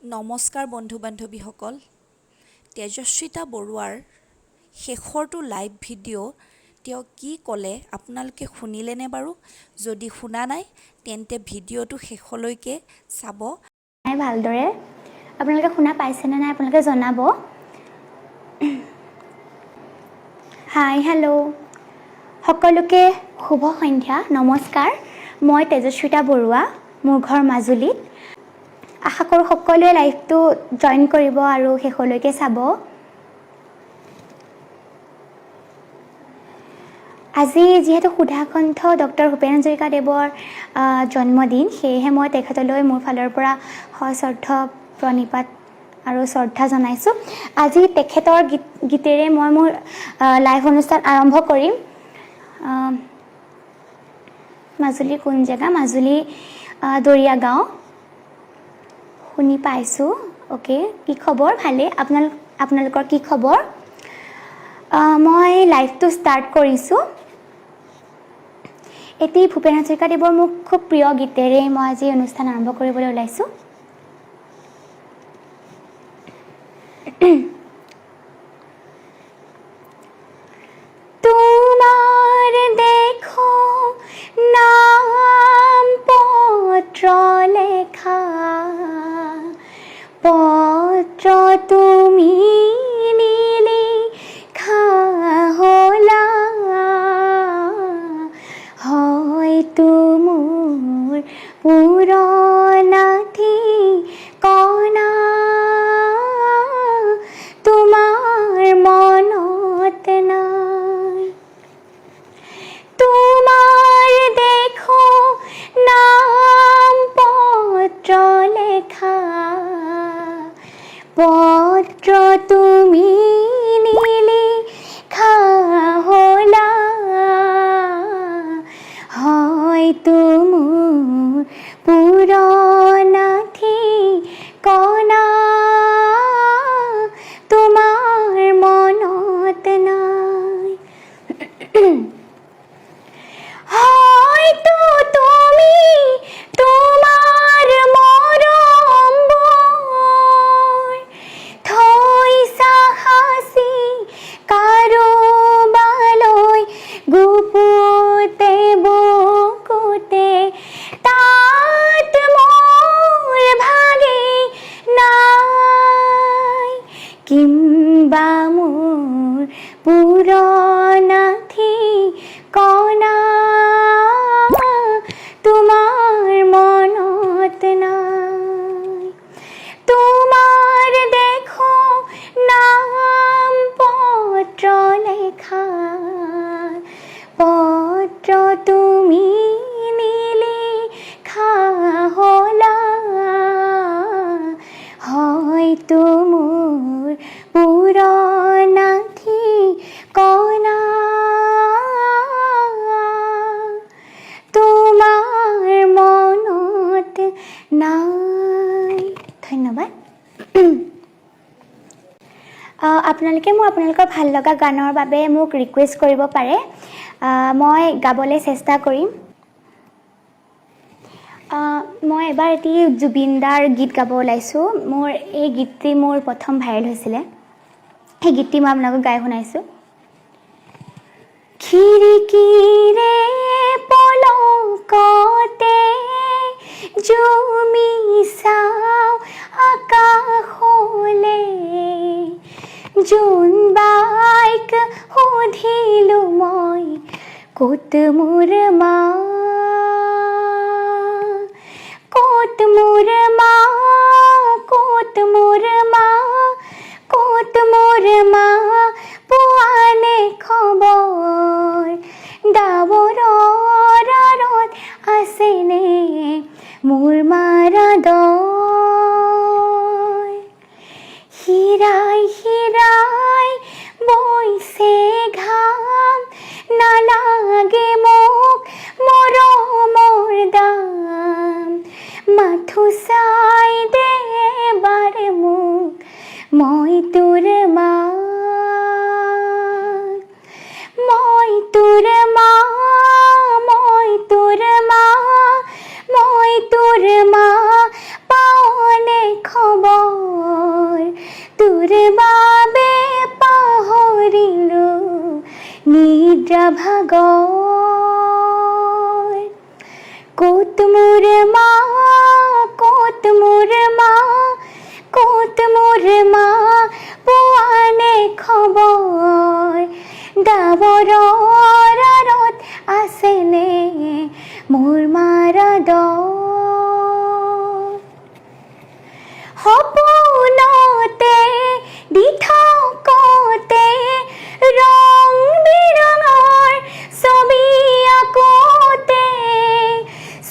নমস্কাৰ বন্ধু বান্ধৱীসকল। তেজস্বিতা বৰুৱাৰ শেষৰটো লাইভ ভিডিঅ' তেওঁ কি ক'লে আপোনালোকে শুনিলেনে বাৰু? যদি শুনা নাই তেন্তে ভিডিঅ'টো শেষলৈকে চাব। ভালদৰে আপোনালোকে শুনা পাইছেনে নাই আপোনালোকে জনাব। হাই হেল্ল' সকলোকে শুভ সন্ধ্যা, নমস্কাৰ। মই তেজস্বিতা বৰুৱা, মোৰ ঘৰ মাজুলীত। আশা কৰোঁ সকলোৱে লাইভটো জইন কৰিব আৰু শেষলৈকে চাব। আজি যিহেতু সুধাকণ্ঠ ডক্টৰ ভূপেন হাজৰিকাদেৱৰ জন্মদিন, সেয়েহে মই তেখেতলৈ মোৰ ফালৰ পৰা সশ্ৰদ্ধ প্ৰণিপাত আৰু শ্ৰদ্ধা জনাইছোঁ। আজি তেখেতৰ গীতেৰে মই মোৰ লাইভ অনুষ্ঠান আৰম্ভ কৰিম। মাজুলী কোন জেগা? মাজুলী দৰিয়া গাঁও। শুনি পাইছোঁ। অ'কে, কি খবৰ? ভালে। আপোনালোকৰ কি খবৰ? মই লাইভটো ষ্টাৰ্ট কৰিছোঁ। এটি ভূপেন হাজৰিকাদেৱৰ মোৰ খুব প্ৰিয় গীতেৰে মই আজি অনুষ্ঠান আৰম্ভ কৰিবলৈ ওলাইছোঁ। তোমাৰ দেখো নাম পত্ৰ লেখা, পত্ৰ তুমি নিলিখা হ'লা, হয়তো মোৰ পুৰণা ঠিকনা তোমাৰ মনত নাই। তোমাৰ দেখো নাম পত্ৰ লেখা, পত্ৰ তুমি নিলিখা হ'লা, হয়তো মোৰ পুৰণা ঠিকনা তোমাৰ মনত নাই। হয়তো তুমি তোমাৰ মৰমবোৰ থৈছা সাঁচি কাৰোবালৈ গুপুতে বুকুতে, তাত মোৰ ভাগি নাই, কিম্বা মোৰ পুৰণা ঠিকনা তোমাৰ মনত নাই। তোমাৰ দেখো নাম পত্ৰ লেখা, পত্ৰ তুমি নিলিখা হ'লা, হয়তো মোৰ পুৰণা ঠিকনা তোমাৰ মনত নাই। ধন্যবাদ। আপোনালোকে আপোনালোকৰ ভাল লগা গানৰ বাবে মোক ৰিকুৱেষ্ট কৰিব পাৰে, মই গাবলৈ চেষ্টা কৰিম। মই এবাৰ এটি জুবিন দাৰ গীত গাব ওলাইছোঁ। এই গীতটি মোৰ প্ৰথম ভাইৰেল হৈছিলে। সেই গীতটি মই আপোনালোকক গাই শুনাইছোঁ। খিৰিকীৰে পলকতে জুমি চাওঁ আকাশলে, জোনবাইক সুধিলোঁ মই ক'ত মোৰ মা, ক'ত মোৰ মা, ক'ত মোৰ মা, ক'ত মোৰ মা, পোৱানে খবৰ? ডাৱৰৰ আঁৰত আছেনে মোৰ মাৰা দয়? হিৰাই হিৰাই বৈছে ঘাম, নালাগে মোক মৰমৰ দাম, মাথো চাই দে বাৰে মোক, মই তোৰ মা, মই তোৰ মা, মই তোৰ মা, মই তোৰ মা, পাওনে খবৰ? তোৰ বাবে পাহৰিলো নিদ্ৰা ভাগৰ ক'ত মোৰ মা ক'ত মোৰ মা ক'ত মোৰ মা পোৱানে খবৰ ডাৱৰৰ আঁৰত আছেনে মোৰ মাৰ সপোনতে দি থকতে ৰং বিৰঙৰ ছবি আকোতে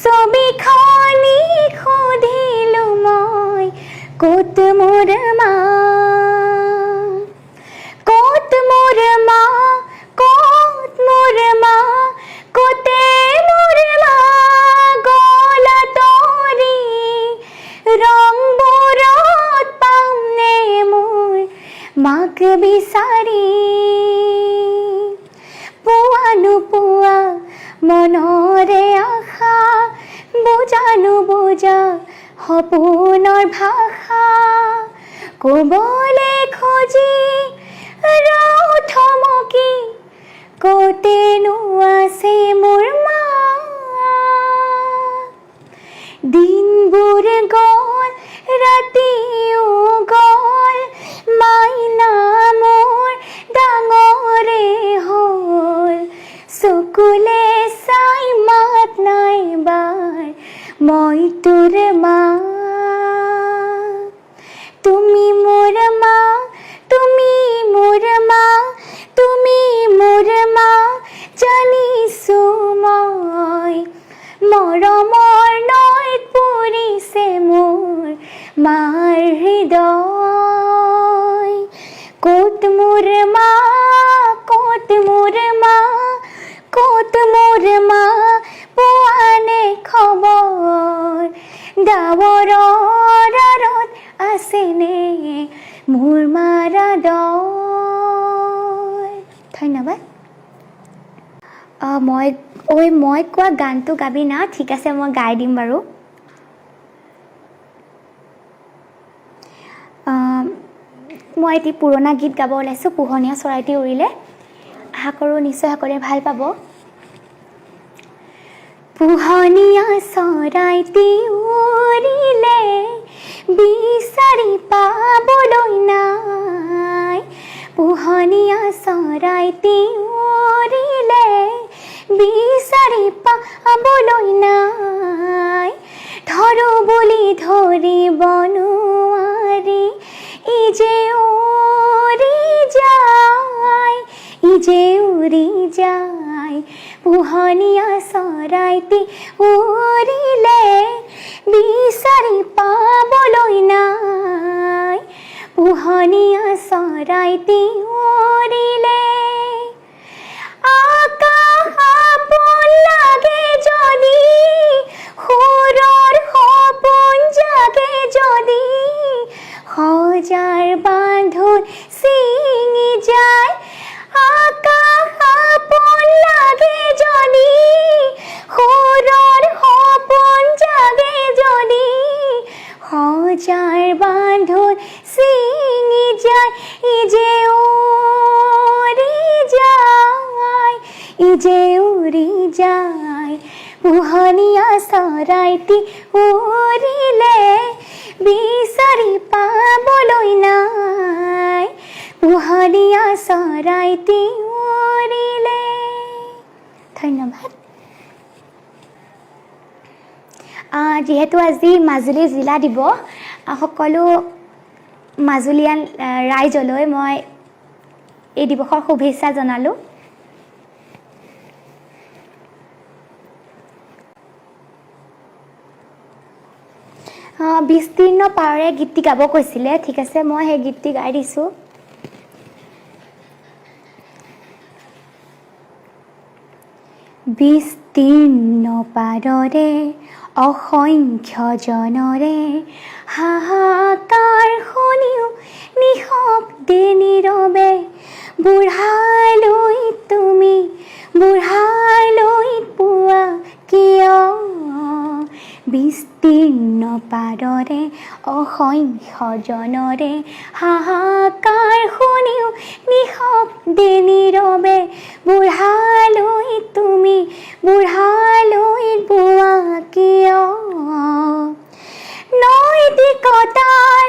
ছবিখনি সুধিলো মই ক'ত মোৰ মা ক'ত মোৰ মা ক'ত মোৰ মা ক'তে মোৰ মা গ'ল আঁতৰি ৰংবোৰত পামনে মোৰ মাক বিচাৰি পোৱা নোপোৱা মনৰে আশা বুজা নুবুজা সপোনৰ ভাষা ক'বলৈ খুজি ৰওঁ থমকি ক'তেনো আছে মোৰ মা দিনবোৰ গ'ল ৰাতিও গ'ল মাইনা মোৰ ডাঙৰে হ'ল চকুলে চাই মাত নাই বাৰ মই তোৰ মা তুমি মোৰ মা তুমি মোৰ মা তুমি মোৰ মা জানিছো মই মৰমৰ নৈত পৰিছে মোৰ মাৰ হৃদয় ক'ত মোৰ মা ক'ত মোৰ মা ক'ত মোৰ মা পোৱানে খবৰ ডাৱৰৰ আঁৰত আছেনে মোৰ মাৰ ধন্যবাদ মই কোৱা গানটো গাবি না ঠিক আছে মই গাই দিম বাৰু মই এটি পুৰণা গীত গাব ওলাইছোঁ পোহনীয়া চৰাইটি উৰিলে আশা কৰোঁ নিশ্চয় সকলোৱে ভাল পাব পোহনীয়া চৰাইটি উৰিলে বিচাৰি পাবলৈ নাই পোহনীয়া চৰাইটি উৰিলে বিচাৰি পাবলৈ নাই ধৰো বুলি ধৰিব নোৱাৰি ইজে উৰি যায় পোহনীয়া চৰাইটি উৰিলে বিচাৰি পাবলৈ নাই পোহনীয়া চৰাইটি উৰিলে আকাশ আপোন লাগে যদি সুৰৰ সপোন জাগে যদি সজাৰ বান্ধোন ছিঙি যায় আকাশ আপোন লাগে যদি সুৰৰ সপোন জাগে যদি সজাৰ বান্ধোন ছিঙি যায় ইজে উৰি যায় পোহনীয়া চৰাইটি উৰিলে বিচাৰি পাবলৈ নাই পোহনীয়া চৰাইটি উৰিলে ধন্যবাদ যিহেতু আজি মাজুলী জিলা দিৱস সকলো মাজুলীয়ান ৰাইজলৈ মই এই দিৱসৰ শুভেচ্ছা জনালোঁ বিস্তীৰ্ণ পাৰৰে গীতটি গাব কৈছিলে ঠিক আছে মই সেই গীতটি গাই দিছোঁ বিস্তীৰ্ণ পাৰৰে অসংখ্য জনৰে হাহাকাৰ শুনিও নিশব্দে নীৰৱে বুঢ়ালৈ তুমি বুঢ়ালৈ পোৱা কিয় বিস্তীৰ্ণ পাৰৰে অসংখ্য জনৰে হাহাকাৰ শুনিও নিশব্দে নীৰৱে বুঢ়ালৈ তুমি বুঢ়ালৈ বোৱা কিয় নৈতিকতাৰ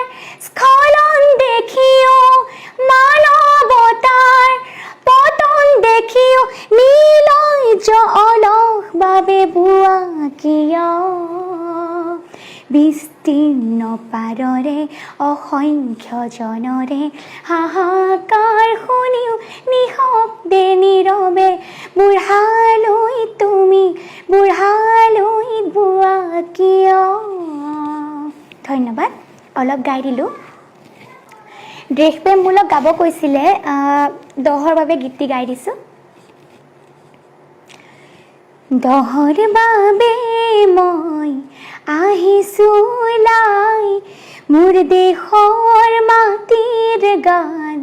স্খলন দেখিও মানৱতাৰ পতন দেখিও নিৰ্লজ্জ অলস বাবে বোৱা কিয় বিস্তীৰ্ণ পাৰৰে অসংখ্য জনৰে হাহাকাৰ শুনিও নিশব্দে নীৰৱে বুঢ়ালৈ তুমি বুঢ়ালৈ বোৱা কিয় ধন্যবাদ অলপ গাই দিলোঁ দেশপ্ৰেমমূলক গাব কৈছিলে দহৰ বাবে গীতটি গাই দিছোঁ দহৰ বাবে মই আহিছোঁ ওলাই মোৰ দেশৰ মাটিৰ গান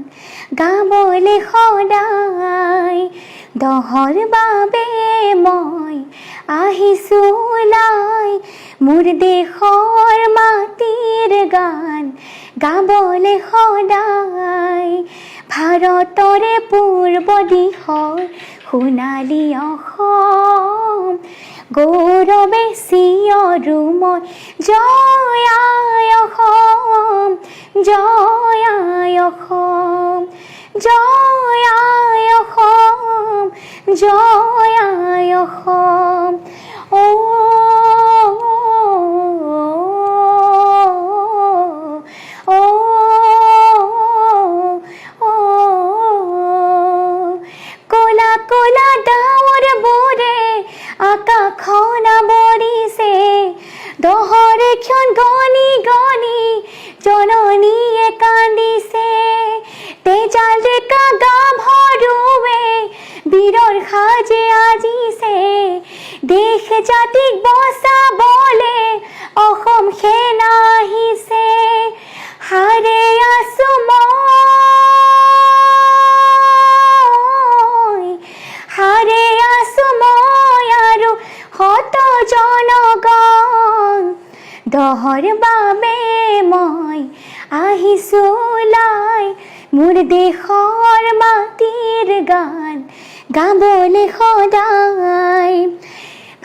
গাবলৈ সদায় দহৰ বাবে মই আহিছোঁ ওলাই মোৰ দেশৰ মাটিৰ গান গাবলৈ সদায় ভাৰতৰে পূৰ্ব দিশৰ সোণালী অসম গৌৰৱে চিঞৰো মই জয় আই অসম জয় আই অসম জয় আই অসম জয় আই অসম আকাশখন বৰিছে দহৰে ক্ষণ গণি গণি জননীয়ে কান্দিছে তেজাল ডেকা গাভৰুৱে বীৰৰ সাজে আজিছে দেশ জাতিক বচাবলে অসম সেনা আহিছে হাৰে আছো হাৰে আছো মই আৰু শত জনগণ দহৰ বাবে মই আহিছোঁ ওলাই মোৰ দেশৰ মাটিৰ গান গাবলৈ সদায়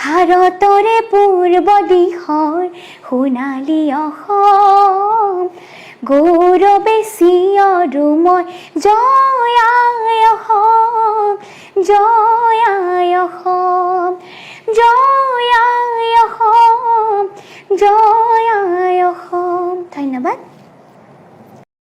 ভাৰতৰে পূৰ্ব দিশৰ সোণালী অসম গৌৰৱে চিঞৰো মই জয় আই অসম জয় আই অসম জয় আই অসম জয় আই অসম ধন্যবাদ